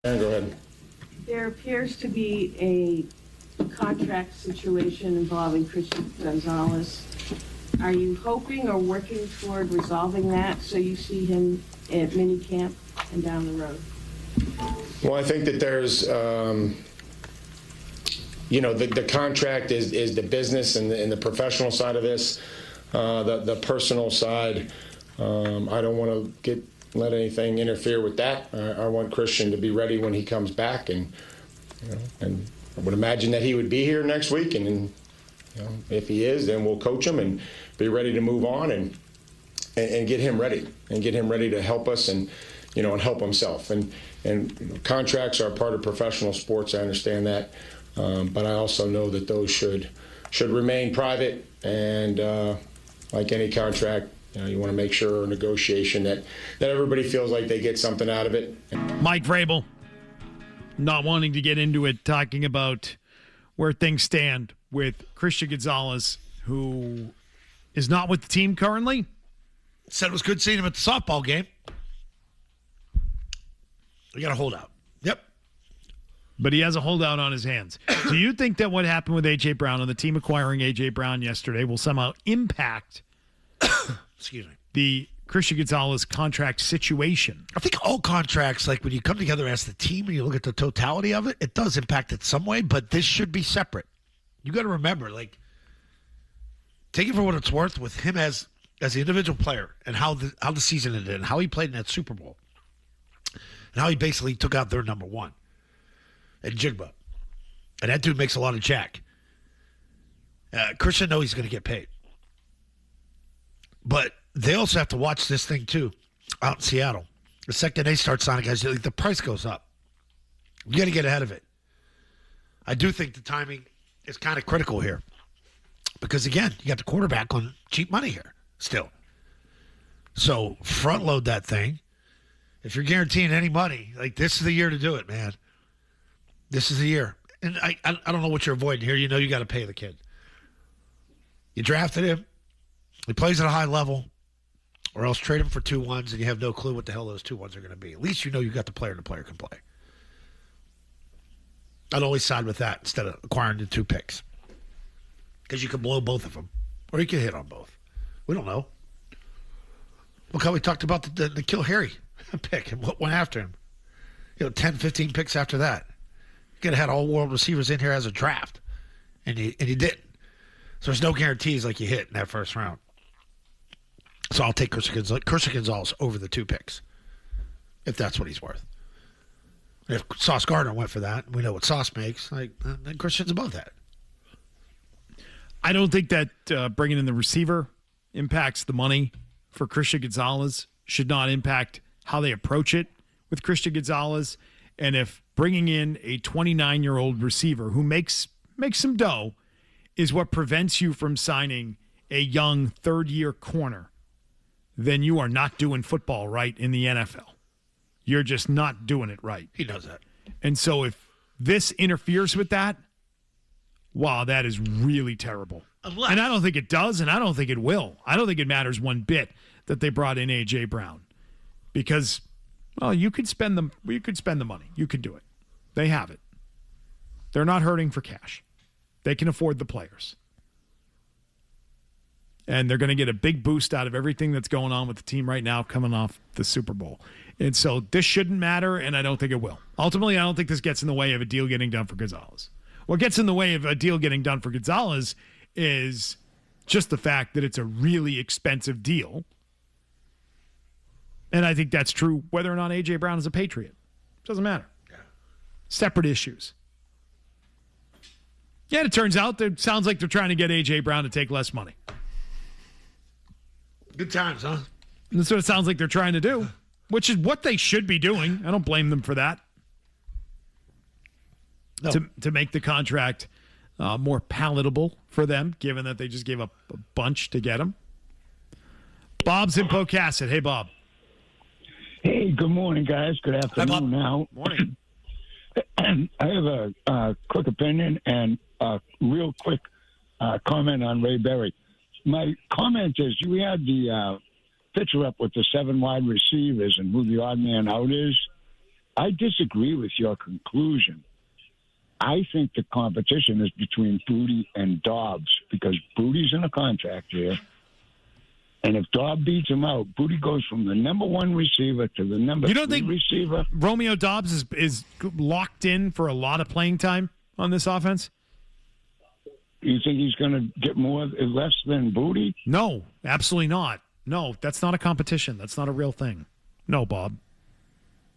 Yeah, go ahead. There appears to be a contract situation involving Christian Gonzalez. Are you hoping or working toward resolving that so you see him at minicamp and down the road? Well, I think that there's, the contract is the business and the professional side of this. The personal side, I don't want to let anything interfere with that. I want Christian to be ready when he comes back, and I would imagine that he would be here next week. And if he is, then we'll coach him and be ready to move on and get him ready to help us and help himself. And contracts are a part of professional sports. I understand that, but I also know that those should remain private. And like any contract, you want to make sure negotiation that everybody feels like they get something out of it. Mike Vrabel, not wanting to get into it, talking about where things stand with Christian Gonzalez, who is not with the team currently. Said it was good seeing him at the softball game. We got a holdout. Yep. But he has a holdout on his hands. Do you think that what happened with A.J. Brown and the team acquiring A.J. Brown yesterday will somehow impact excuse me, the Christian Gonzalez contract situation? I think all contracts, like when you come together as the team and you look at the totality of it, it does impact it some way, but this should be separate. You got to remember, take it for what it's worth with him as an individual player and how the season ended and how he played in that Super Bowl and how he basically took out their number one and Jigba. And that dude makes a lot of jack. Christian knows he's going to get paid. But they also have to watch this thing, too, out in Seattle. The second they start signing guys, the price goes up. You got to get ahead of it. I do think the timing is kind of critical here. Because, again, you got the quarterback on cheap money here still. So front load that thing. If you're guaranteeing any money, this is the year to do it, man. This is the year. And I don't know what you're avoiding here. You got to pay the kid. You drafted him. He plays at a high level, or else trade him for 2-1s, and you have no clue what the hell those 2-1s are going to be. At least you got the player, and the player can play. I'd always side with that instead of acquiring the 2 picks. Because you can blow both of them, or you can hit on both. We don't know. Look how we talked about the Kill Harry pick and what went after him. 10, 15 picks after that. You could have had all world receivers in here as a draft, and you didn't. So there's no guarantees like you hit in that first round. So I'll take Christian Gonzalez over the 2 picks, if that's what he's worth. If Sauce Gardner went for that, and we know what Sauce makes, then Christian's above that. I don't think that bringing in the receiver impacts the money for Christian Gonzalez. Should not impact how they approach it with Christian Gonzalez. And if bringing in a 29-year-old receiver who makes some dough is what prevents you from signing a young third-year corner, then you are not doing football right in the NFL. You're just not doing it right. He knows that. And so if this interferes with that, wow, that is really terrible. And I don't think it does, and I don't think it will. I don't think it matters one bit that they brought in A.J. Brown. Because, well, you could spend the money. You could do it. They have it. They're not hurting for cash. They can afford the players. And they're going to get a big boost out of everything that's going on with the team right now coming off the Super Bowl. And so this shouldn't matter, and I don't think it will. Ultimately, I don't think this gets in the way of a deal getting done for Gonzalez. What gets in the way of a deal getting done for Gonzalez is just the fact that it's a really expensive deal. And I think that's true whether or not A.J. Brown is a Patriot. It doesn't matter. Yeah. Separate issues. Yeah, it turns out that it sounds like they're trying to get A.J. Brown to take less money. Good times, huh? And that's what it sounds like they're trying to do, which is what they should be doing. I don't blame them for that. No. To make the contract more palatable for them, given that they just gave up a bunch to get him. Bob's in Pocasset. Hey, Bob. Hey, good morning, guys. Good afternoon now. Morning. I have a quick opinion and a real quick comment on Ray Berry. My comment is you had the picture up with the 7 wide receivers and who the odd man out is. I disagree with your conclusion. I think the competition is between Booty and Dobbs because Booty's in a contract here. And if Dobbs beats him out, Booty goes from the number 1 receiver to the number 3 receiver. Romeo Dobbs is locked in for a lot of playing time on this offense? You think he's going to get less than Booty? No, absolutely not. No, that's not a competition. That's not a real thing. No, Bob.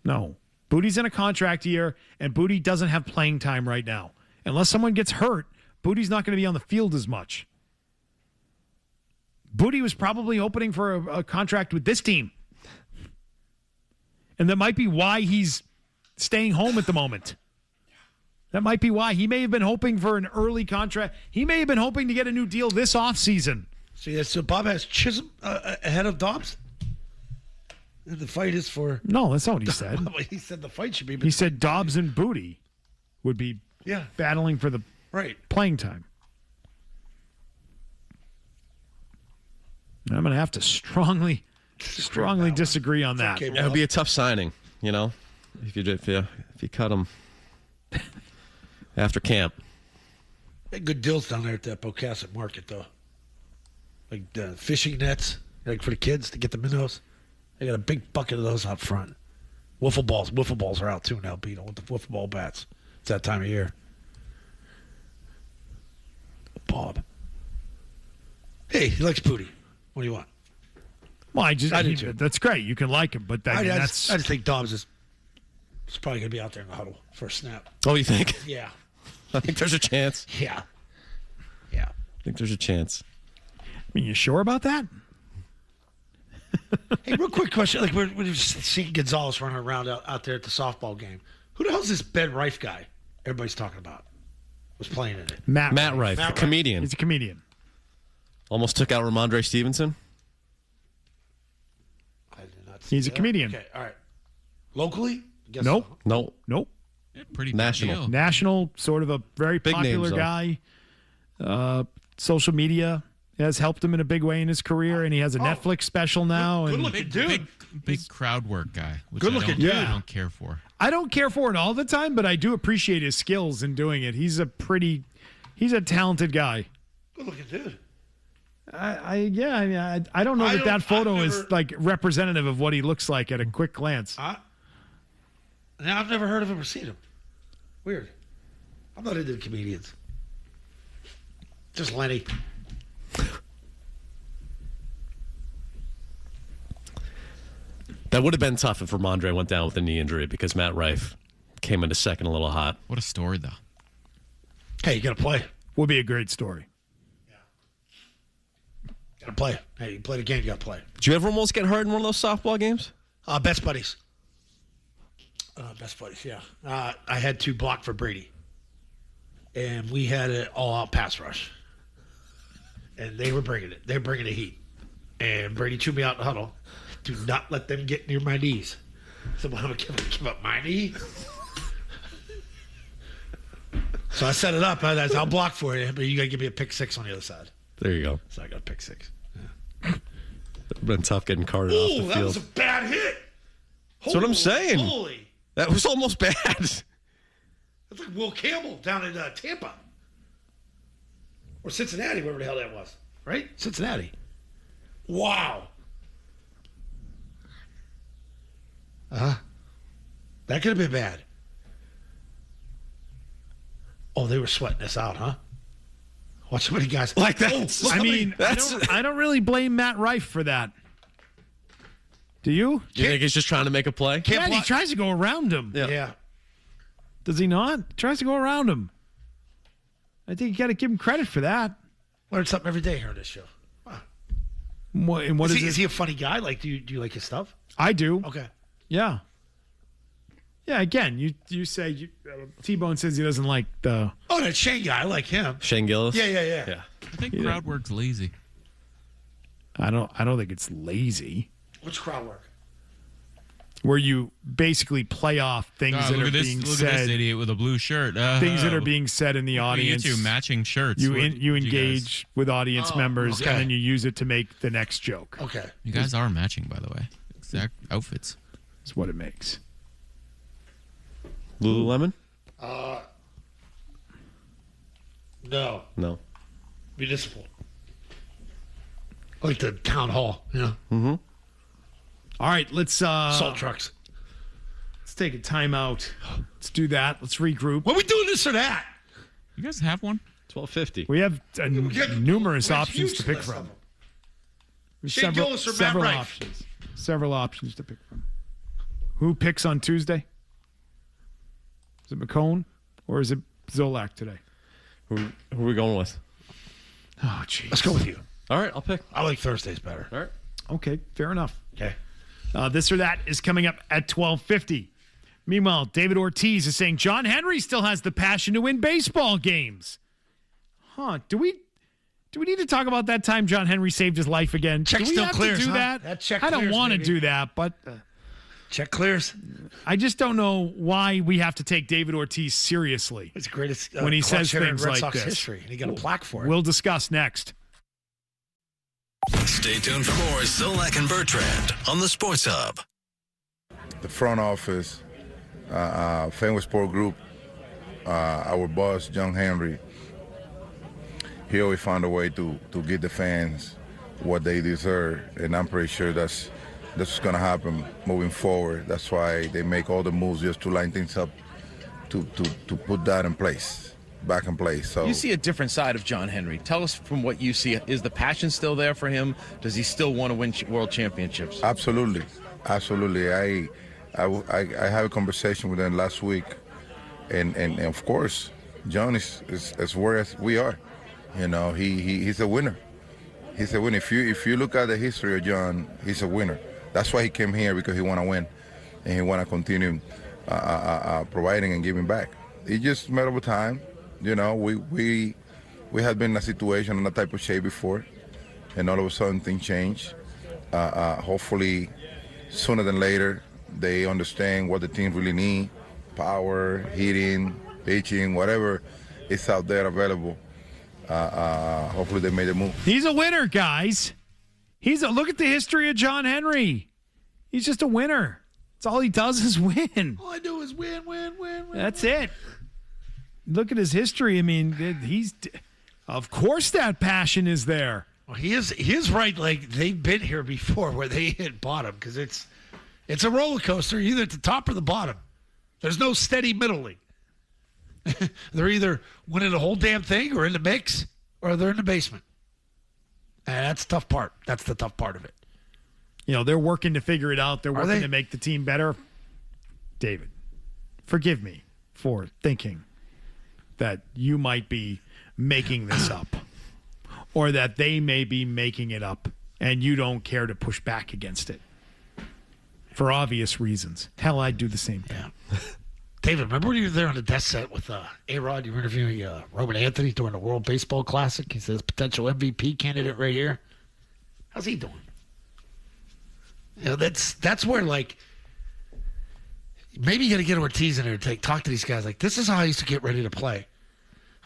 No. Booty's in a contract year, and Booty doesn't have playing time right now. Unless someone gets hurt, Booty's not going to be on the field as much. Booty was probably opening for a contract with this team. And that might be why he's staying home at the moment. That might be why. He may have been hoping for an early contract. He may have been hoping to get a new deal this offseason. See, so Bob has Chisholm ahead of Dobbs? And the fight is for... No, that's not what he said. He said the fight should be... He said Dobbs and Booty would be battling for the playing time. I'm going to have to strongly disagree on that. Okay, it would be a tough signing, if you cut him after camp. They had good deals down there at that Bocasset market, though. Like fishing nets, like for the kids to get the minnows. They got a big bucket of those out front. Wiffle balls are out too now, Beto, with the wiffle ball bats. It's that time of year. Bob. Hey, he likes Booty. What do you want? Well, that's great. You can like him, but I just think Dobbs is probably going to be out there in the huddle for a snap. Oh, you think? Yeah. I think there's a chance. Yeah. I think there's a chance. I mean, you sure about that? Hey, real quick question. Like, we're seeing Gonzalez running around out there at the softball game. Who the hell's this Ben Rife guy everybody's talking about? Was playing in it. Matt Rife, a comedian. He's a comedian. Almost took out Ramondre Stevenson. I did not see He's a comedian. Okay, all right. Locally? Guess Nope. so. Nope. Pretty national. Deal. National, sort of a very Big popular names, guy. Social media has helped him in a big way in his career, and he has a Netflix special now. Good and looking dude. Big crowd work guy. Which Good looking dude. I don't care for. I don't care for it all the time, but I do appreciate his skills in doing it. He's a talented guy. Good looking dude. I don't know that photo is like representative of what he looks like at a quick glance. Now I've never heard of him or seen him. Weird. I'm not into comedians. Just Lenny. That would have been tough if Ramondre went down with a knee injury because Matt Rife came into second a little hot. What a story, though. Hey, you got to play. Would be a great story. Got to play. Hey, you play the game, you got to play. Did you ever almost get hurt in one of those softball games? Best buddies. Best buddies, yeah. I had to block for Brady. And we had an all-out pass rush. And they were bringing it. They were bringing the heat. And Brady threw me out in the huddle. Do not let them get near my knees. So I'm going to give up my knee. So I set it up. I'll block for you, but you got to give me a pick six on the other side. There you go. So I got a pick six. Yeah. It would have been tough getting carted off the field. That was a bad hit. That's what I'm saying. Holy. That was almost bad. That's like Will Campbell down in Tampa. Or Cincinnati, wherever the hell that was. Right? Cincinnati. Wow. That could have been bad. Oh, they were sweating this out, huh? Watch so many guys like that. I don't really blame Matt Rife for that. Do you? You think he's just trying to make a play? Yeah, he tries to go around him. Yeah. Does he not? He tries to go around him. I think you got to give him credit for that. Learn something every day here on this show. Wow. Is he a funny guy? Like, do you like his stuff? I do. Okay. Yeah. Yeah, again, you say T-Bone says he doesn't like the... Oh, that Shane guy. I like him. Shane Gillis? Yeah. I think crowd work's lazy. I don't think it's lazy. What's crowd work? Where you basically play off things that are being said. Look at this idiot with a blue shirt. Things that are being said in the audience. You two matching shirts. You engage with audience members, okay. and then you use it to make the next joke. Okay. You guys are matching, by the way. Exact outfits. That's what it makes. Lululemon? No. No. Municipal. Like the town hall, All right, let's salt trucks. let's take a timeout. Let's do that. Let's regroup. What are we doing this or that? You guys have one? $12.50. We have numerous That's options to pick useless of from. them. There's Shane Gillis or Matt several Rife? options. Several options to pick from. Who picks on Tuesday? Is it McCone or is it Zolak today? Who are we going with? Oh, jeez. Let's go with you. All right, I'll pick. I like Thursdays better. All right. Okay, fair enough. Okay. This or that is coming up at 12:50. Meanwhile, David Ortiz is saying John Henry still has the passion to win baseball games. Huh? Do we need to talk about that time John Henry saved his life again? Check do we still have clears, to do huh? that? That check I don't clears, want to baby. do that, but Check clears. I just don't know why we have to take David Ortiz seriously. It's the greatest When he clutch says hitter in things Red like Sox this. history, and he got a plaque for it. We'll discuss next. Stay tuned for more Zolak and Bertrand on the Sports Hub. The front office, Famous Sport Group, our boss, John Henry, he always found a way to give the fans what they deserve, and I'm pretty sure that's what's going to happen moving forward. That's why they make all the moves just to line things up to put that in place, back in place. So You see a different side of John Henry. Tell us from what you see. Is the passion still there for him? Does he still want to win world championships? Absolutely. I had a conversation with him last week, and of course, John is where we are. You know, he's a winner. He's a winner. If you look at the history of John, he's a winner. That's why he came here, because he want to win, and he want to continue providing and giving back. It's just a matter of time. You know, we had been in a situation in that type of shape before, and all of a sudden things change. Hopefully, sooner than later, they understand what the team really need: power, hitting, pitching, whatever is out there available. Hopefully, they made a move. He's a winner, guys. Look at the history of John Henry. He's just a winner. That's all he does is win. All I do is win. That's it. Look at his history. I mean, of course that passion is there. Well, he is right. Like, they've been here before where they hit bottom, because it's a roller coaster, either at the top or the bottom. There's no steady middling. They're either winning the whole damn thing or in the mix, or they're in the basement. And that's the tough part. That's the tough part of it. You know, they're working to figure it out. They're Are working they? to make the team better. David, forgive me for thinking that you might be making this up, or that they may be making it up, and you don't care to push back against it for obvious reasons. Hell, I'd do the same thing. Yeah. David, remember when you were there on the desk set with A-Rod? You were interviewing Roman Anthony during the World Baseball Classic. He says potential MVP candidate right here. How's he doing? You know, that's where, like, maybe you got to get Ortiz in there to talk to these guys. Like, this is how I used to get ready to play.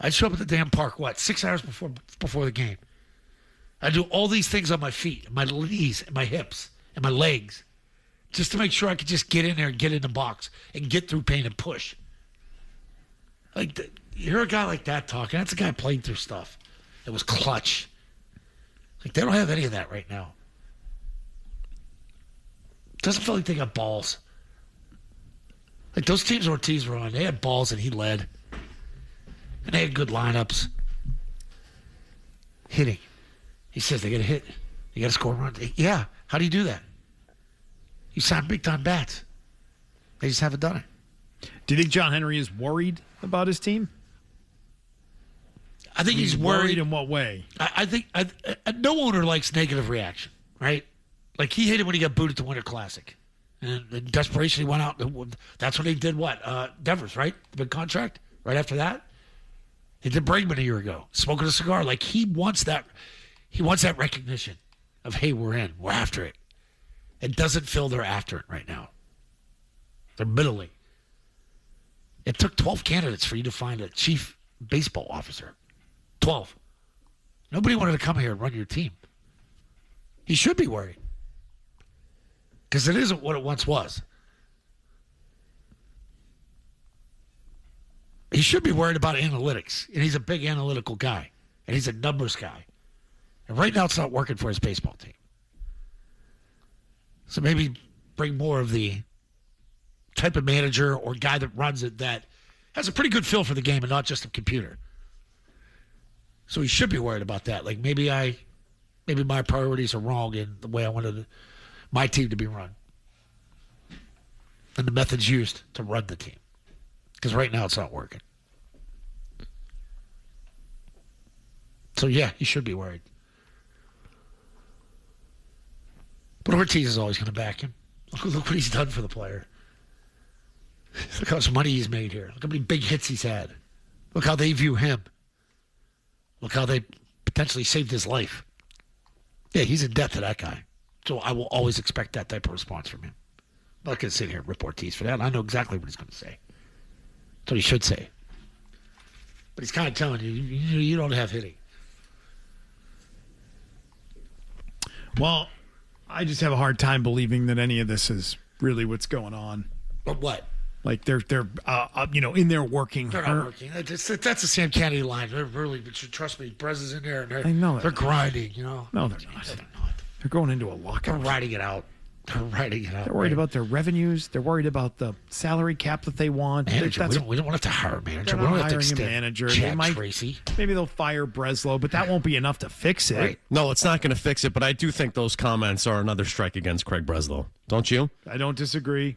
I'd show up at the damn park, 6 hours before the game. I'd do all these things on my feet, and my knees, and my hips, and my legs, just to make sure I could just get in there and get in the box and get through pain and push. Like, you hear a guy like that talking. That's a guy playing through stuff. It was clutch. Like, they don't have any of that right now. Doesn't feel like they got balls. Like, those teams Ortiz were on, they had balls and he led. And they had good lineups. Hitting. He says they got to hit. You got to score runs. Yeah. How do you do that? You sign big-time bats. They just haven't done it. Do you think John Henry is worried about his team? I think he's worried. In what way? I think no owner likes negative reaction, right? Like, he hated when he got booed at the Winter Classic. And in desperation, he went out. That's when he did what? Devers, right? The big contract? Right after that? He did Bregman a year ago, smoking a cigar. Like, he wants that recognition of, hey, we're in. We're after it. It doesn't feel they're after it right now. They're middling. It took 12 candidates for you to find a chief baseball officer. 12. Nobody wanted to come here and run your team. He should be worried. Because it isn't what it once was. he should be worried about analytics. And he's a big analytical guy. And he's a numbers guy. And right now it's not working for his baseball team. So maybe bring more of the type of manager or guy that runs it that has a pretty good feel for the game and not just a computer. So he should be worried about that. Like maybe my priorities are wrong in the way I wanted my team to be run. And the methods used to run the team. Because right now it's not working. So yeah, he should be worried. But Ortiz is always going to back him. Look what he's done for the player. Look how much money he's made here. Look how many big hits he's had. Look how they view him. Look how they potentially saved his life. Yeah, he's in debt to that guy. So I will always expect that type of response from him. I'm not going to sit here and rip Ortiz for that. I know exactly what he's going to say. That's what he should say. But he's kind of telling you, you don't have hitting. Well, I just have a hard time believing that any of this is really what's going on. But what? Like they're in there working. They're not working. That's a Sam Kennedy line. They're really, but trust me, Brez is in there and I know they're grinding. No, they're not. They're going into a lockout. They're riding it out. They're worried about their revenues. They're worried about the salary cap that they want. Manager. We don't want to hire a manager. They're We don't not have to hiring a manager. Chad They might, Tracy. maybe they'll fire Breslow, but that won't be enough to fix it. Right. No, it's not going to fix it, but I do think those comments are another strike against Craig Breslow. Don't you? I don't disagree.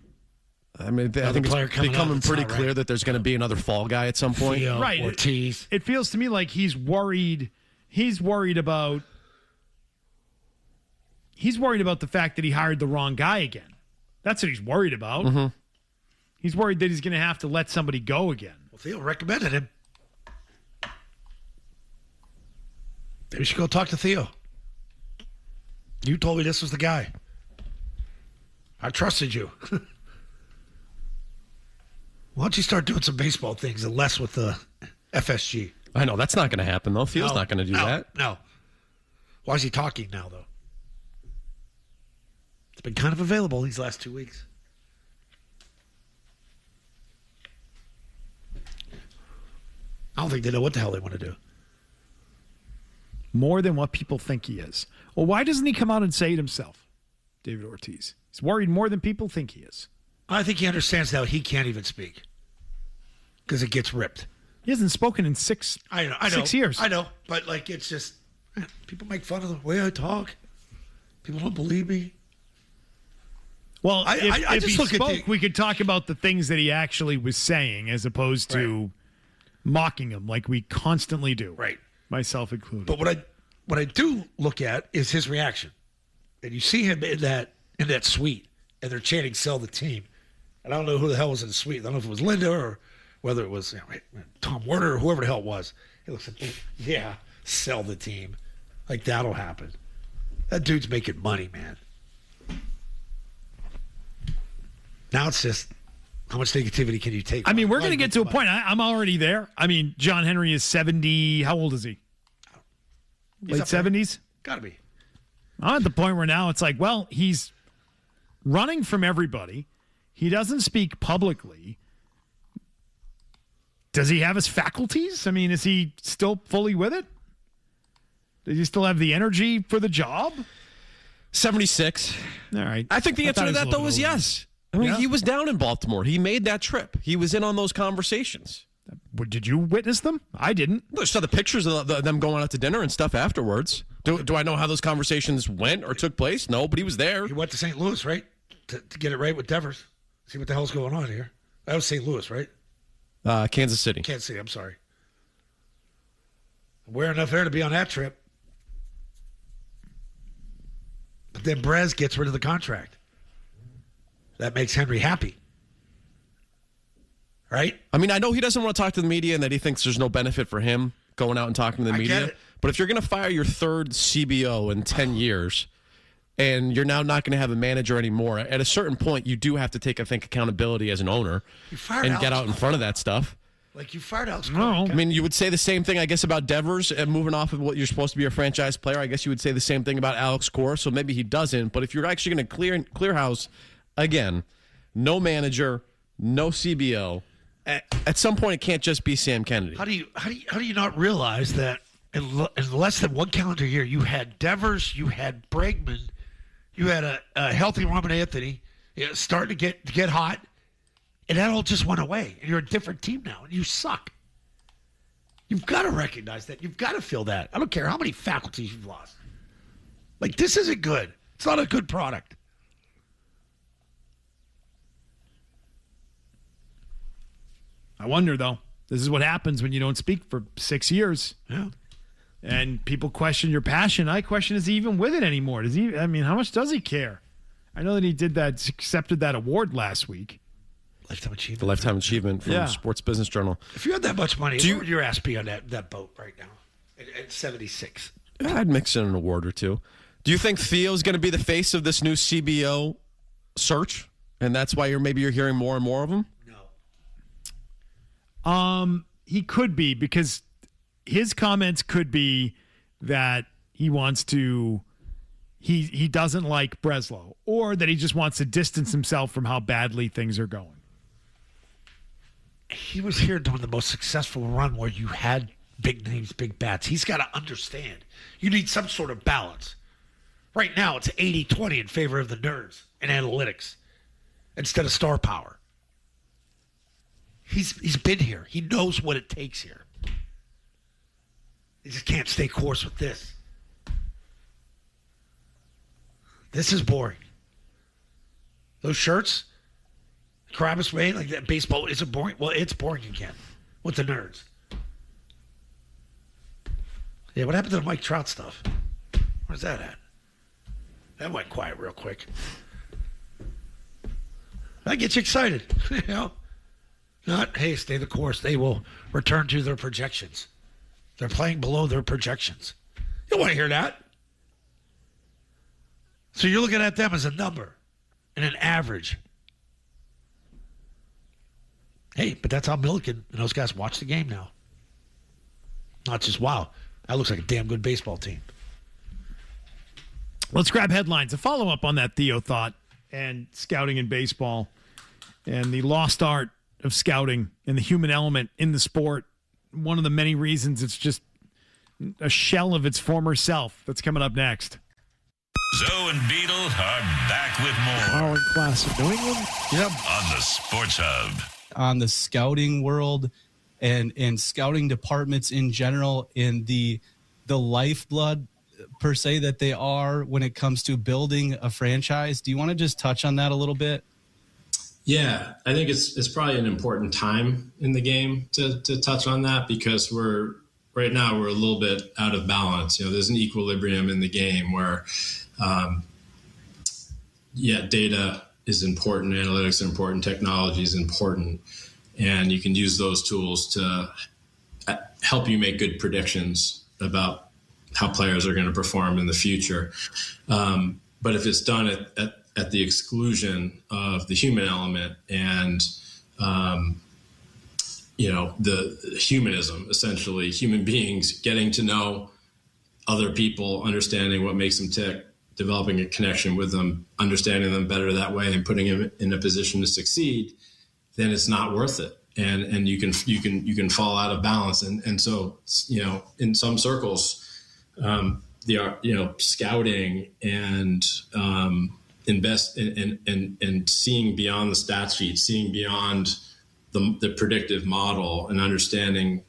I mean, I think it's becoming pretty clear right. that there's going to be anher fall guy at some point. Theo, Right. Ortiz. It feels to me like he's worried about the fact that he hired the wrong guy again. That's what he's worried about. Mm-hmm. He's worried that he's going to have to let somebody go again. Well, Theo recommended him. Maybe we should go talk to Theo. You told me this was the guy. I trusted you. Why don't you start doing some baseball things and less with the FSG? I know, that's not going to happen, though. Theo's not going to do that. No. Why is he talking now, though? It's been kind of available these last 2 weeks. I don't think they know what the hell they want to do. More than what people think he is. Well, why doesn't he come out and say it himself, David Ortiz? He's worried more than people think he is. I think he understands now he can't even speak because it gets ripped. He hasn't spoken in 6 years. I know, but like it's just people make fun of the way I talk. People don't believe me. Well, if just he look at spoke, we could talk about the things that he actually was saying as opposed to mocking him like we constantly do. Right. Myself included. But what I do look at is his reaction. And you see him in that suite, and they're chanting "Sell the team." And I don't know who the hell was in the suite. I don't know if it was Linda or whether it was Tom Werner or whoever the hell it was. He looks like, yeah, sell the team. Like that'll happen. That dude's making money, man. Now it's just how much negativity can you take? I mean, we're going to get to a point. I'm already there. I mean, John Henry is 70. How old is he? Late 70s? Got to be. I'm at the point where now it's like, well, he's running from everybody. He doesn't speak publicly. Does he have his faculties? I mean, is he still fully with it? Does he still have the energy for the job? 76. All right. I think the answer to that, though, is yes. I mean, Yeah. he was down in Baltimore. He made that trip. He was in on those conversations. Did you witness them? I didn't. I saw the pictures of them going out to dinner and stuff afterwards. Do I know how those conversations went or took place? No, but he was there. He went to St. Louis, right? To get it right with Devers. See what the hell's going on here. That was St. Louis, right? Kansas City. Kansas City, I'm sorry. I'm wearing enough hair to be on that trip. But then Brez gets rid of the contract. That makes Henry happy. Right? I mean, I know he doesn't want to talk to the media and that he thinks there's no benefit for him going out and talking to the media. Get it. But if you're going to fire your third CBO in 10 years and you're now not going to have a manager anymore, at a certain point, you do have to take, I think, accountability as an owner and get out in front of that stuff. Like you fired Alex. No. I mean, you would say the same thing, I guess, about Devers and moving off of what you're supposed to be a franchise player. I guess you would say the same thing about Alex Cora, so maybe he doesn't. But if you're actually going to clear house, again, no manager, no CBO, At some point, it can't just be Sam Kennedy. How do you not realize that in less than one calendar year, you had Devers, you had Bregman, you had a healthy Roman Anthony starting to get hot, and that all just went away. And you're a different team now, and you suck. You've got to recognize that. You've got to feel that. I don't care how many faculties you've lost. Like, this isn't good. It's not a good product. I wonder, though. This is what happens when you don't speak for 6 years. Yeah. And people question your passion. I question, is he even with it anymore? Does he? I mean, how much does he care? I know that he accepted that award last week. Lifetime achievement. The Lifetime Achievement from Sports Business Journal. If you had that much money, where would your ass be on that boat right now at 76? I'd mix in an award or two. Do you think Theo's going to be the face of this new CBO search? And that's why you're hearing more and more of him? No. He could be, because his comments could be that he wants to, he doesn't like Breslow, or that he just wants to distance himself from how badly things are going. He was here during the most successful run where you had big names, big bats. He's got to understand. You need some sort of balance. Right now, it's 80-20 in favor of the nerds and analytics instead of star power. He's been here. He knows what it takes here. He just can't stay course with this. This is boring. Those shirts, Kravis made, like that baseball, is it boring? Well, it's boring again with the nerds. Yeah, what happened to the Mike Trout stuff? Where's that at? That went quiet real quick. That gets you excited, you know? Not, hey, stay the course. They will return to their projections. They're playing below their projections. You don't want to hear that. So you're looking at them as a number and an average. Hey, but that's how Milliken and those guys watch the game now. Not just, wow, that looks like a damn good baseball team. Let's grab headlines. A follow-up on that Theo thought and scouting in baseball and the lost art of scouting and the human element in the sport. One of the many reasons it's just a shell of its former self. That's coming up next. Zoe and Beetle are back with more Our class of New England. Yep. on the Sports Hub. On the scouting world and scouting departments in general, and the lifeblood per se that they are when it comes to building a franchise. Do you want to just touch on that a little bit? Yeah, I think it's probably an important time in the game to touch on that, because right now we're a little bit out of balance. You know, there's an equilibrium in the game where, data is important, analytics are important, technology is important, and you can use those tools to help you make good predictions about how players are going to perform in the future. But if it's done at the exclusion of the human element and, the humanism, essentially, human beings getting to know other people, understanding what makes them tick, developing a connection with them, understanding them better that way, and putting them in a position to succeed, then it's not worth it. And you can fall out of balance. And so, in some circles, scouting and invest in seeing beyond the stat sheet, seeing beyond the predictive model, and understanding,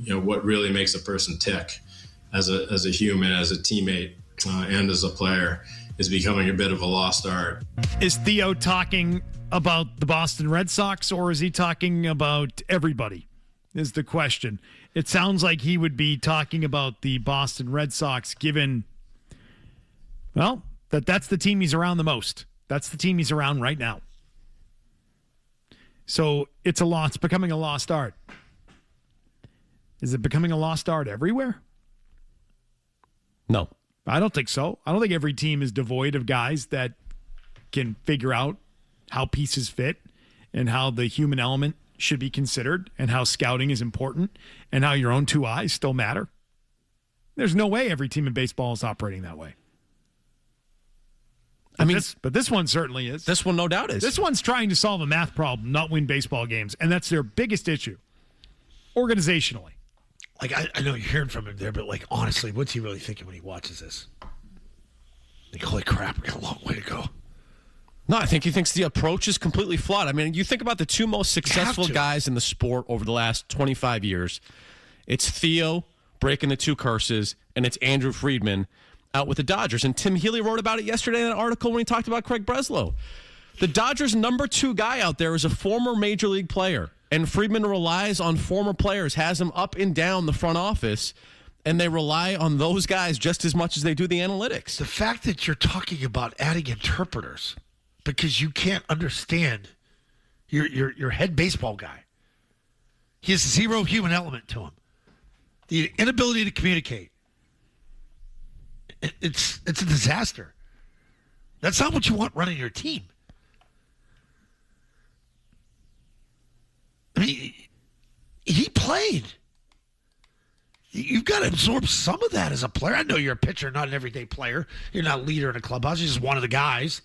what really makes a person tick as a human, as a teammate, and as a player, is becoming a bit of a lost art. Is Theo talking about the Boston Red Sox, or is he talking about everybody, is the question. It sounds like he would be talking about the Boston Red Sox, given, well, that's the team he's around the most. That's the team he's around right now. So it's becoming a lost art. Is it becoming a lost art everywhere? No. I don't think so. I don't think every team is devoid of guys that can figure out how pieces fit and how the human element should be considered and how scouting is important and how your own two eyes still matter. There's no way every team in baseball is operating that way. But this one certainly is. This one, no doubt, is. This one's trying to solve a math problem, not win baseball games, and that's their biggest issue, organizationally. Like, I know you're hearing from him there, but, like, honestly, what's he really thinking when he watches this? Like, holy crap, we got a long way to go. No, I think he thinks the approach is completely flawed. I mean, you think about the two most successful guys in the sport over the last 25 years. It's Theo breaking the two curses, and it's Andrew Friedman out with the Dodgers. And Tim Healy wrote about it yesterday in an article when he talked about Craig Breslow. The Dodgers' number 2 guy out there is a former major league player, and Friedman relies on former players, has them up and down the front office, and they rely on those guys just as much as they do the analytics. The fact that you're talking about adding interpreters because you can't understand your head baseball guy. He has zero human element to him. The inability to communicate. It's a disaster. That's not what you want running your team. I mean, he played. You've got to absorb some of that as a player. I know you're a pitcher, not an everyday player. You're not a leader in a clubhouse. You're just one of the guys.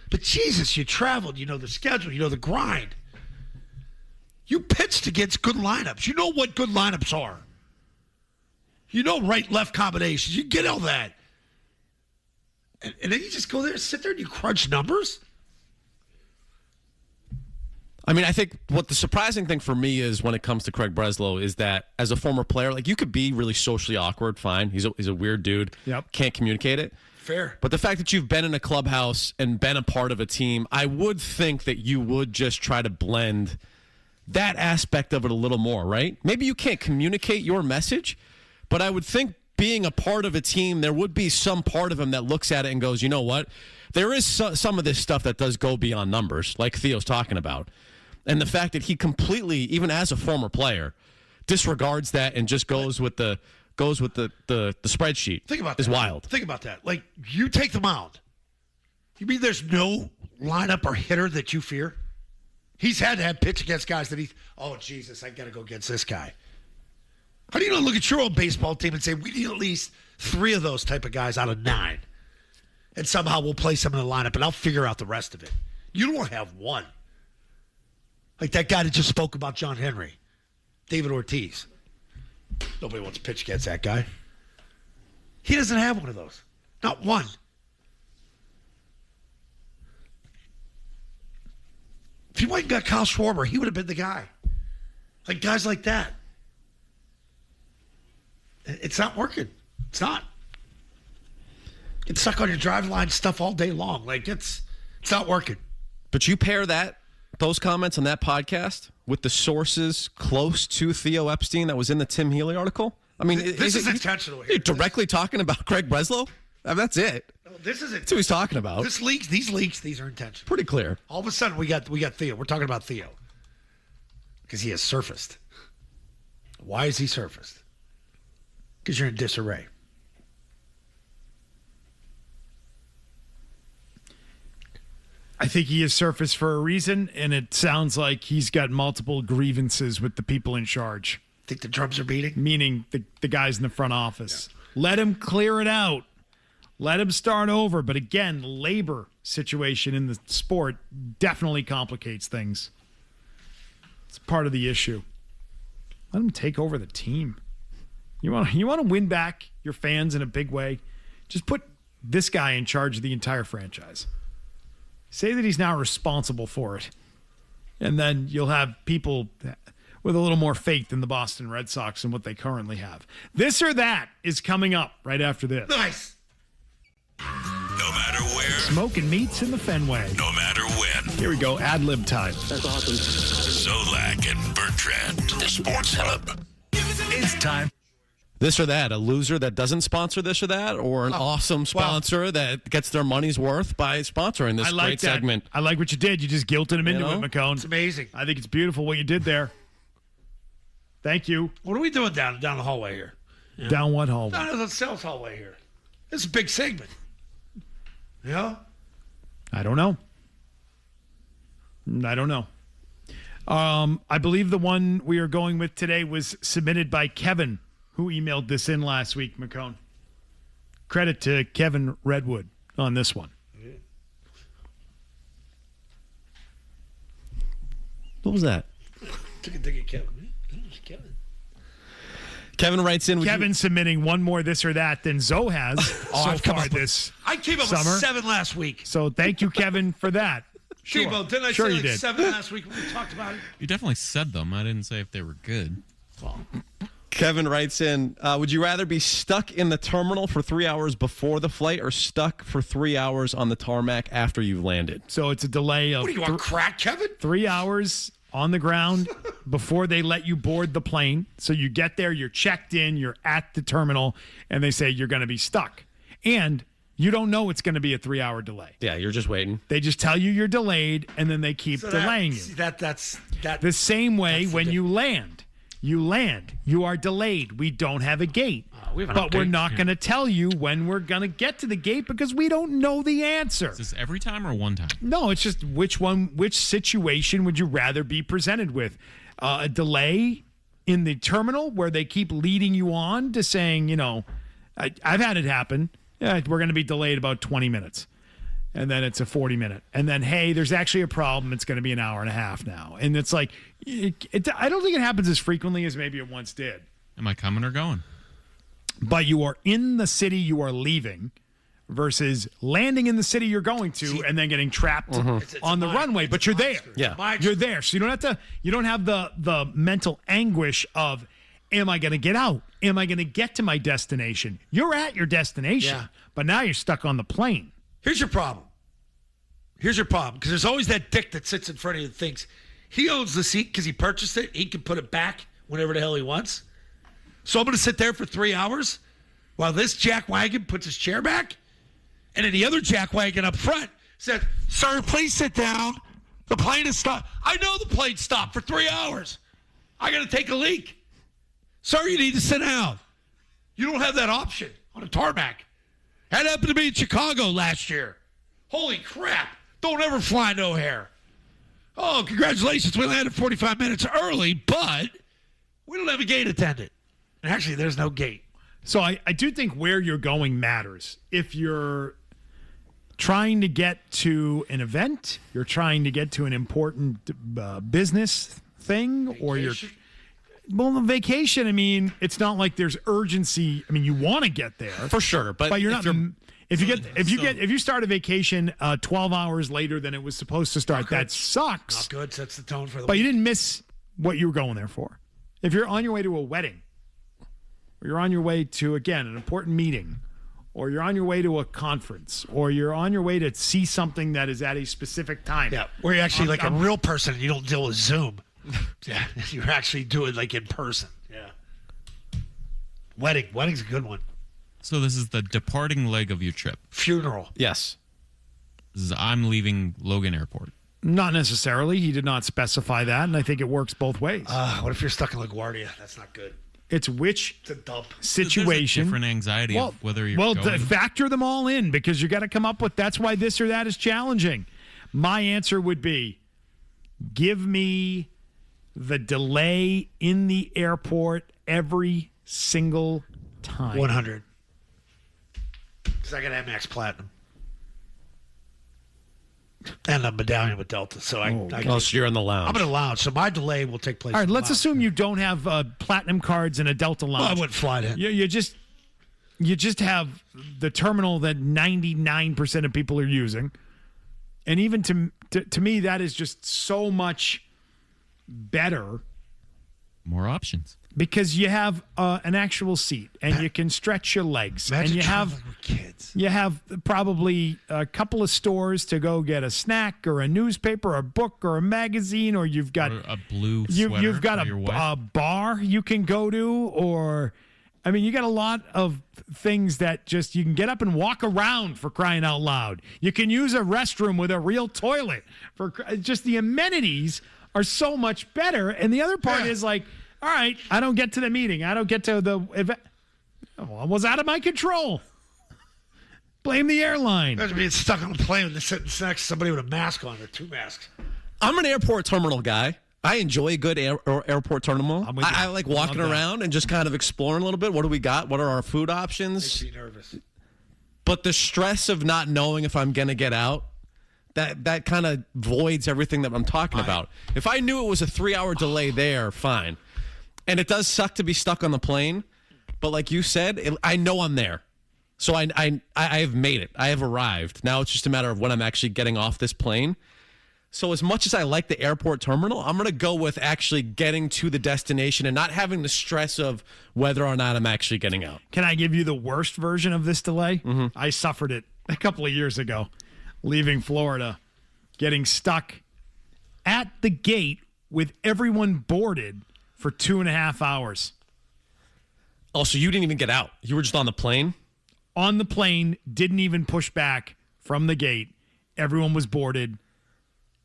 But Jesus, you traveled. You know the schedule. You know the grind. You pitched against good lineups. You know what good lineups are. You know right-left combinations. You get all that. And then you just go there and sit there and you crunch numbers? I mean, I think what the surprising thing for me is when it comes to Craig Breslow is that as a former player, like, you could be really socially awkward, fine. He's a weird dude. Yep. Can't communicate it. Fair. But the fact that you've been in a clubhouse and been a part of a team, I would think that you would just try to blend that aspect of it a little more, right? Maybe you can't communicate your message, but I would think being a part of a team, there would be some part of him that looks at it and goes, you know what? There is some of this stuff that does go beyond numbers, like Theo's talking about. And the fact that he completely, even as a former player, disregards that and just goes with the spreadsheet. Think about that. Is wild. Think about that. Like, you take the mound. You mean there's no lineup or hitter that you fear? He's had to have pitch against guys that oh, Jesus, I got to go against this guy. How do you not look at your own baseball team and say, we need at least 3 of those type of guys out of 9? And somehow we'll play some in the lineup, and I'll figure out the rest of it. You don't have one. Like that guy that just spoke about John Henry, David Ortiz. Nobody wants to pitch against that guy. He doesn't have one of those. Not one. If he went and got Kyle Schwarber, he would have been the guy. Like guys like that. It's not working. It's not. Get stuck on your driveline stuff all day long. Like it's not working. But you pair those comments on that podcast with the sources close to Theo Epstein that was in the Tim Healy article. I mean, this is intentional here. You're directly talking about Craig Breslow? I mean, that's it. This is it. That's who he's talking about. These leaks, these are intentional. Pretty clear. All of a sudden, we got Theo. We're talking about Theo because he has surfaced. Why has he surfaced? Because you're in disarray. I think he has surfaced for a reason, and it sounds like he's got multiple grievances with the people in charge. Think the drums are beating? Meaning the guys in the front office. Yeah. Let him clear it out. Let him start over. But again, labor situation in the sport definitely complicates things. It's part of the issue. Let him take over the team. You want to win back your fans in a big way? Just put this guy in charge of the entire franchise. Say that he's now responsible for it. And then you'll have people with a little more faith in the Boston Red Sox and what they currently have. This or That is coming up right after this. Nice. No matter where. Smoking meats in the Fenway. No matter when. Here we go. Ad-lib time. That's awesome. Zolak and Bertrand, the Sports Hub. It's time. This or that, a loser that doesn't sponsor this or that, or an awesome sponsor that gets their money's worth by sponsoring this great segment. I like what you did. You just guilted him into it, McCone. It's amazing. I think it's beautiful what you did there. Thank you. What are we doing down the hallway here? Yeah. Down what hallway? Down the sales hallway here. This is a big segment. Yeah? I don't know. I believe the one we are going with today was submitted by Kevin, who emailed this in last week, McCone. Credit to Kevin Redwood on this one. What was that? Took a dig at Kevin. Kevin. Kevin writes in. Kevin submitting one more this or that than Zoe has so far this I came up summer. with 7 last week. So thank you, Kevin, for that. Sure. Tebow, didn't I Sure say you like did. 7 last week when we talked about it? You definitely said them. I didn't say if they were good. Kevin writes in, would you rather be stuck in the terminal for 3 hours before the flight or stuck for 3 hours on the tarmac after you've landed? So it's a delay of What do you want, crack, Kevin? 3 hours on the ground before they let you board the plane. So you get there, you're checked in, you're at the terminal, and they say you're going to be stuck. And you don't know it's going to be a 3 hour delay. Yeah, you're just waiting. They just tell you you're delayed, and then they keep delaying you. See, that's The same way when you land. You are delayed. We don't have a gate. we have an But we're update. not going to tell you when we're going to get to the gate because we don't know the answer. Is this every time or one time? No, it's just which situation would you rather be presented with? A delay in the terminal where they keep leading you on to saying, I've had it happen. Yeah, we're going to be delayed about 20 minutes. And then it's a 40-minute. And then, hey, there's actually a problem. It's going to be an hour and a half now. And it's like, I don't think it happens as frequently as maybe it once did. Am I coming or going? But you are in the city you are leaving versus landing in the city you're going to and then getting trapped on the runway. But you're there. Yeah. You're there. So you don't have the mental anguish of, am I going to get out? Am I going to get to my destination? You're at your destination, but now you're stuck on the plane. Here's your problem. Because there's always that dick that sits in front of you that thinks he owns the seat because he purchased it. He can put it back whenever the hell he wants. So I'm going to sit there for 3 hours while this jackwagon puts his chair back. And then the other jackwagon up front says, "Sir, please sit down. The plane is stopped." I know the plane stopped for 3 hours. I got to take a leak. Sir, you need to sit down. You don't have that option on a tarmac. That happened to me in Chicago last year. Holy crap. Don't ever fly no hair. Oh, congratulations. We landed 45 minutes early, but we don't have a gate attendant. And actually, there's no gate. So I do think where you're going matters. If you're trying to get to an event, you're trying to get to an important business thing, or you're on vacation. I mean, it's not like there's urgency. I mean, you want to get there For sure. But you're not. If you start a vacation 12 hours later than it was supposed to start, that sucks. Not good. Sets the tone for the But week. you didn't miss what you were going there for. If you're on your way to a wedding, or you're on your way to, again, an important meeting, or you're on your way to a conference, or you're on your way to see something that is at a specific time. Yeah, where you're actually like a real person and you don't deal with Zoom. Yeah, you're actually doing like in person. Yeah. Wedding's a good one. So this is the departing leg of your trip. Funeral. Yes. This is I'm leaving Logan Airport. Not necessarily. He did not specify that, and I think it works both ways. What if you're stuck in LaGuardia? That's not good. It's which It's a dump. situation. There's a different anxiety of whether you're going. Factor them all in because you got to come up with. That's why this or that is challenging. My answer would be, give me the delay in the airport every single time. 100. Because I got Amex Platinum. And a medallion with Delta. So So you're in the lounge. I'm in a lounge, so my delay will take place. All right, in the let's lounge. assume you don't have platinum cards and a Delta lounge. Well, I wouldn't fly that. You just have the terminal that 99% of people are using, and even to me, that is just so much better More options. because you have an actual seat and you can stretch your legs, and you have with kids. you have probably a couple of stores to go get a snack or a newspaper or a book or a magazine, or you've got Or a blue sweater you've got for your wife. a bar you can go to, or I mean, you got a lot of things that just you can get up and walk around, for crying out loud. You can use a restroom with a real toilet. Just the amenities are so much better. And the other part is like, all right, I don't get to the meeting. I don't get to the event. Well, it was out of my control. Blame the airline. Imagine being stuck on a plane and sitting next to somebody with a mask on or 2 masks. I'm an airport terminal guy. I enjoy a good airport terminal. I like walking around and just kind of exploring a little bit. What do we got? What are our food options? Makes me nervous. But the stress of not knowing if I'm going to get out, that kind of voids everything that I'm talking about. If I knew it was a 3-hour delay there, fine. And it does suck to be stuck on the plane, but like you said, I know I'm there. So I have made it. I have arrived. Now it's just a matter of when I'm actually getting off this plane. So as much as I like the airport terminal, I'm going to go with actually getting to the destination and not having the stress of whether or not I'm actually getting out. Can I give you the worst version of this delay? Mm-hmm. I suffered it a couple of years ago, leaving Florida, getting stuck at the gate with everyone boarded for 2.5 hours. Oh, so you didn't even get out. You were just on the plane? On the plane, didn't even push back from the gate. Everyone was boarded.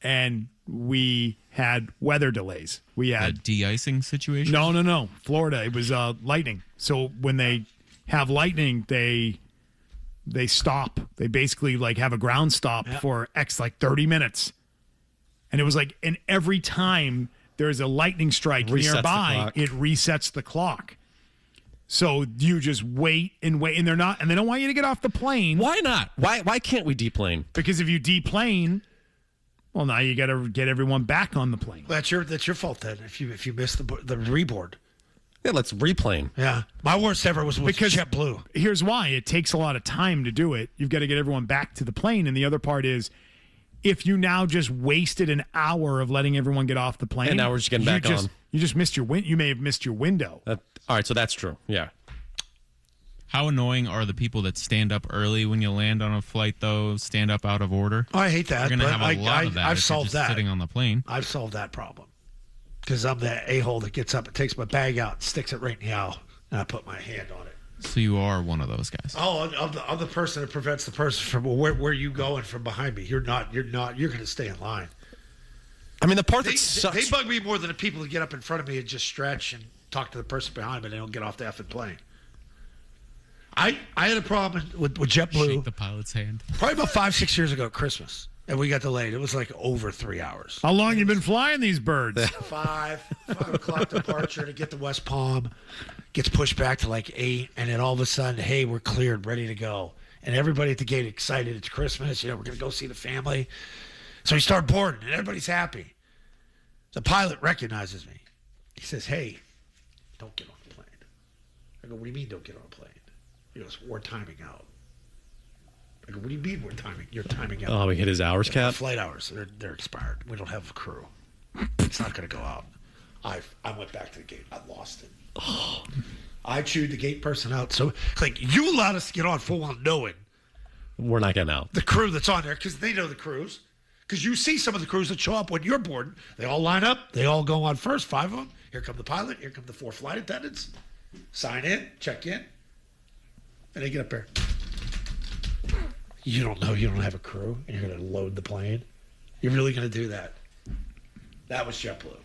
And we had weather delays. We had a de-icing situation? No. Florida, it was lightning. So when they have lightning, they stop. They basically like have a ground stop for 30 minutes. And it was like, and every time there's a lightning strike nearby, it resets the clock. So you just wait, and they don't want you to get off the plane. Why not? Why can't we deplane? Because if you deplane, well, now you got to get everyone back on the plane. Well, that's your fault then. If you miss the reboard. Yeah, let's replane. Yeah, my worst ever was because JetBlue. Here's why: it takes a lot of time to do it. You've got to get everyone back to the plane, and the other part is, if you now just wasted an hour of letting everyone get off the plane, and now we're just getting back on. You just missed your You may have missed your window. All right, so that's true. Yeah. How annoying are the people that stand up early when you land on a flight, though? Stand up out of order? Oh, I hate that. You're going to have a lot of that. I've solved that. Sitting on the plane. I've solved that problem. Because I'm the a-hole that gets up and takes my bag out and sticks it right in the aisle. And I put my hand on it. So you are one of those guys. Oh, I'm the person that prevents the person from where you going from behind me. You're going to stay in line. I mean, the part that sucks. They bug me more than the people that get up in front of me and just stretch and talk to the person behind me and they don't get off the effing plane. I had a problem with JetBlue. Shake the pilot's hand. Probably about 5-6 years ago at Christmas. And we got delayed. It was like over 3 hours. How long you been flying these birds? 5 o'clock departure to get to West Palm. Gets pushed back to like 8. And then all of a sudden, hey, we're cleared, ready to go. And everybody at the gate excited. It's Christmas. We're going to go see the family. So we start boarding and everybody's happy. The pilot recognizes me. He says, hey, don't get on the plane. I go, what do you mean don't get on the plane? He goes, we're timing out. I go, what do you mean we're timing? You're timing out. Oh, we hit his hours cap? Flight hours. They're expired. We don't have a crew. It's not going to go out. I went back to the gate. I lost it. Oh. I chewed the gate person out. So, like, you allowed us to get on full on knowing we're not getting out. The crew that's on there, because they know the crews. Because you see some of the crews that show up when you're boarding. They all line up. They all go on first, 5 of them. Here come the pilot. Here come the 4 flight attendants. Sign in. Check in. And they get up there. You don't know you don't have a crew and you're going to load the plane? You're really going to do that? That was JetBlue.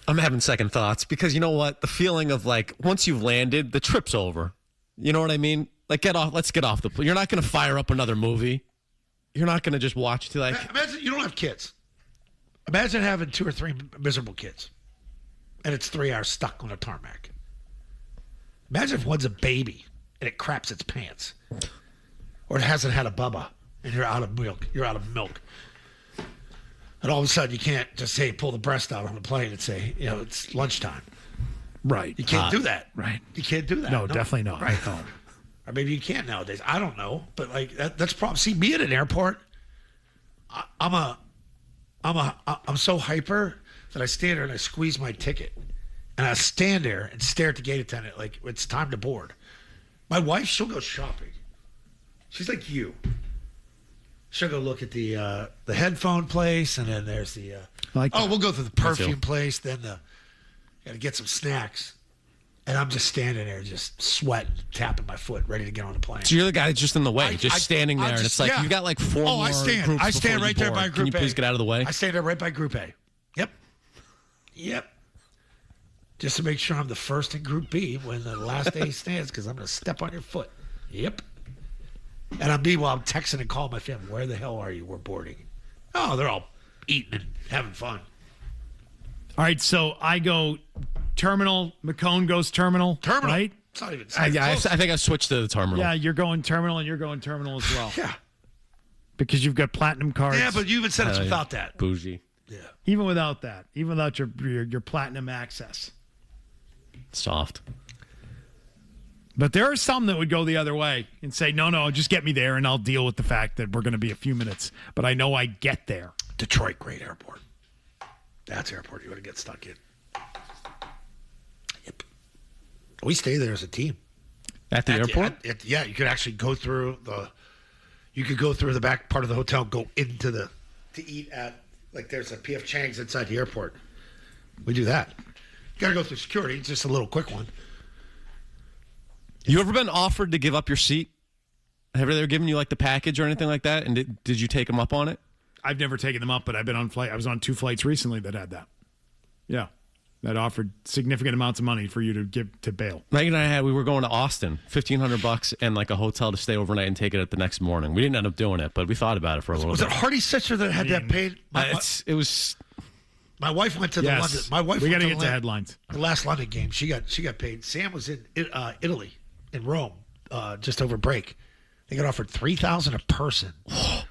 I'm having second thoughts because you know what? The feeling of like once you've landed, the trip's over. You know what I mean? Like let's get off the plane. You're not going to fire up another movie. You're not going to just watch to like. Imagine you don't have kids. Imagine having 2 or 3 miserable kids, and it's 3 hours stuck on a tarmac. Imagine if one's a baby and it craps its pants, or it hasn't had a bubba and you're out of milk. And all of a sudden you can't just say pull the breast out on the plane and say it's lunchtime. Right. You can't do that. Right. You can't do that. No, definitely not. Right. No. Or maybe you can nowadays. I don't know, but like that's probably. See, me at an airport, I'm so hyper that I stand there and I squeeze my ticket, and I stand there and stare at the gate attendant like it's time to board. My wife, she'll go shopping. She's like you. She'll go look at the headphone place, and then there's the. We'll go through the perfume place. Then got to get some snacks. And I'm just standing there, just sweating, tapping my foot, ready to get on the plane. So you're the guy that's just in the way, standing there, and it's like you got like 4 more groups. I stand right there by Group A. Can you please get out of the way? I stand there right by Group A. Yep. Just to make sure I'm the first in Group B when the last day stands, because I'm going to step on your foot. Yep. And I'm texting and calling my family. Where the hell are you? We're boarding. Oh, they're all eating and having fun. All right, so I go terminal. McCone goes terminal. Terminal. Right? It's not even I think I switched to the terminal. Yeah, you're going terminal, and you're going terminal as well. Yeah. because you've got platinum cards. Yeah, but you even said it's without that. Bougie. Even without that, even without your platinum access. Soft. But there are some that would go the other way and say, no, just get me there and I'll deal with the fact that we're going to be a few minutes. But I know I get there. Detroit, great airport. That's airport you want to get stuck in. Yep. We stay there as a team. At the airport? Yeah, you could actually go through the back part of the hotel, go into to eat at, like there's a P.F. Chang's inside the airport. We do that. You got to go through security. It's just a little quick one. You ever been offered to give up your seat? Have they ever given you like the package or anything like that? And did you take them up on it? I've never taken them up, but I've been on flight. I was on 2 flights recently that had that. Yeah. That offered significant amounts of money for you to give to bail. Megan and we were going to Austin, $1,500 and like a hotel to stay overnight and take it at the next morning. We didn't end up doing it, but we thought about it for a little bit. Was it Hardy's sister that had that paid? It was. My wife went to the London. My wife. We got went to to get to headlines. The last London game, she got paid. Sam was in Italy, in Rome, just over break. They got offered $3,000 a person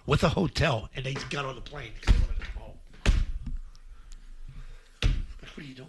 with a hotel, and they got on the plane because they wanted to go home. What are you doing?